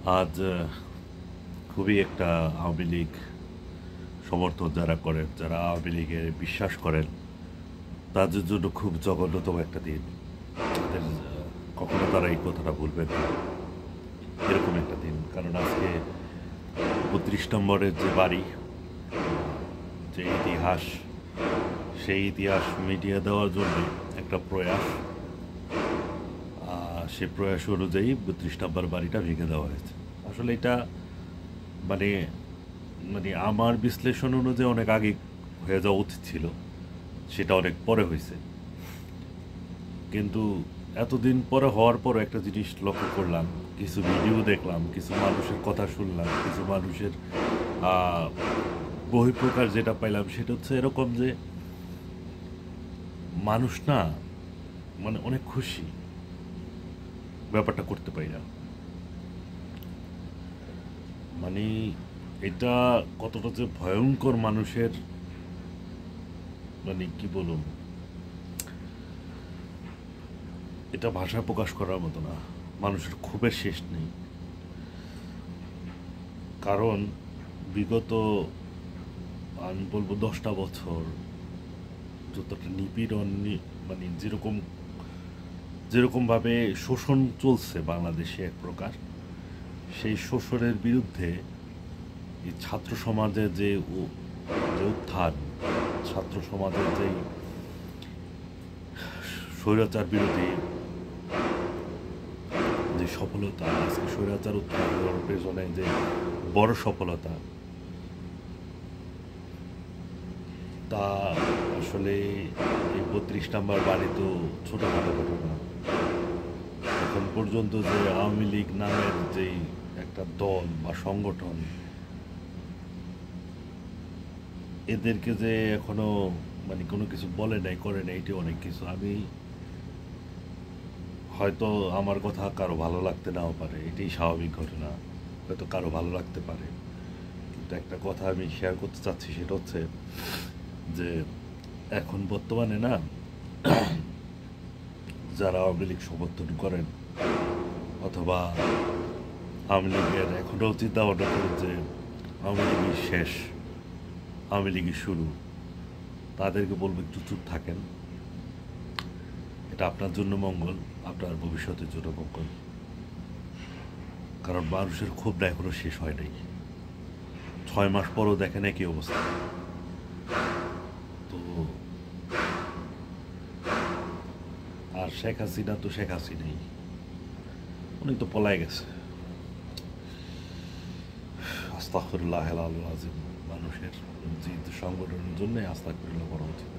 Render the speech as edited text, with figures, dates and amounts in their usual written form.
আজ খুবই একটা আওয়ামী লীগ সমর্থন যারা করেন, যারা আওয়ামী লীগে বিশ্বাস করেন, তাদের জন্য খুব জঘন্যতম একটা দিন। তাদের কখনো তারা এই কথাটা ভুলবেন না, এরকম একটা দিন। কারণ আজকে 32 নম্বরের যে বাড়ি, যে ইতিহাস, সেই ইতিহাস মিডিয়া দেওয়ার জন্য একটা প্রয়াস, সে প্রয়াস অনুযায়ী 32 নম্বর বাড়িটা ভেঙে দেওয়া হয়েছে। আসলে এটা মানে মানে আমার বিশ্লেষণ অনুযায়ী অনেক আগে হয়ে যাওয়া উচিত ছিল, সেটা অনেক পরে হয়েছে। কিন্তু এতদিন পরে হওয়ার পর একটা জিনিস লক্ষ্য করলাম, কিছু ভিডিও দেখলাম, কিছু মানুষের কথা শুনলাম, কিছু মানুষের বহিঃপ্রকাশ যেটা পাইলাম সেটা হচ্ছে এরকম যে মানুষ না মানে অনেক খুশি ব্যাপারটা করতে পারি না। মানে এটা কতটা যে ভয়ঙ্কর মানুষের, মানে কি বলুন, এটা ভাষায় প্রকাশ করার মতো না। মানুষের ক্ষোভের শেষ নেই। কারণ বিগত আমি বলবো 10টা বছর যতটা নিপীড়ন মানে যেরকমভাবে শোষণ চলছে বাংলাদেশে এক প্রকার, সেই শোষণের বিরুদ্ধে এই ছাত্র সমাজের যে যে উত্থান, ছাত্র সমাজের যেই স্বৈরাচার বিরোধী যে সফলতা, আজকে স্বৈরাচার উত্থানের পেছনে যে বড় সফলতা, তা আসলে এই 32 নম্বর বাড়ি তো ছোটোখাটো ঘটনা। এখন পর্যন্ত যে আওয়ামী লীগ নামের যেই একটা দল বা সংগঠন, এদেরকে যে এখনো মানে কোনো কিছু বলে নাই, করে নাই, এটি অনেক কিছু। আমি হয়তো আমার কথা কারো ভালো লাগতে নাও পারে, এটাই স্বাভাবিক ঘটনা, হয়তো কারো ভালো লাগতে পারে। কিন্তু একটা কথা আমি শেয়ার করতে চাচ্ছি, সেটা হচ্ছে যে এখন বর্তমানে না, যারা আওয়ামী লীগ সমর্থন করেন অথবা আওয়ামী লীগের এখনও চিন্তা ভাবনা করেন যে আওয়ামী লীগই শেষ, আওয়ামী লীগই শুরু, তাদেরকে বলবো একটু চুপ থাকেন। এটা আপনার জন্য মঙ্গল, আপনার ভবিষ্যতের জন্য মঙ্গল। কারণ মানুষের ক্ষোভটা এখনো শেষ হয় নাই। 6 মাস পরও দেখেন একই অবস্থা। তো আর শেখ হাসিনা তো শেখ হাসিনাই, উনি তো পলায় গেছে। আস্তাগফিরুল্লাহ আল আজিম। মানুষের যে সংগঠনের জন্য আস্তাগফিরুল্লাহ করা উচিত।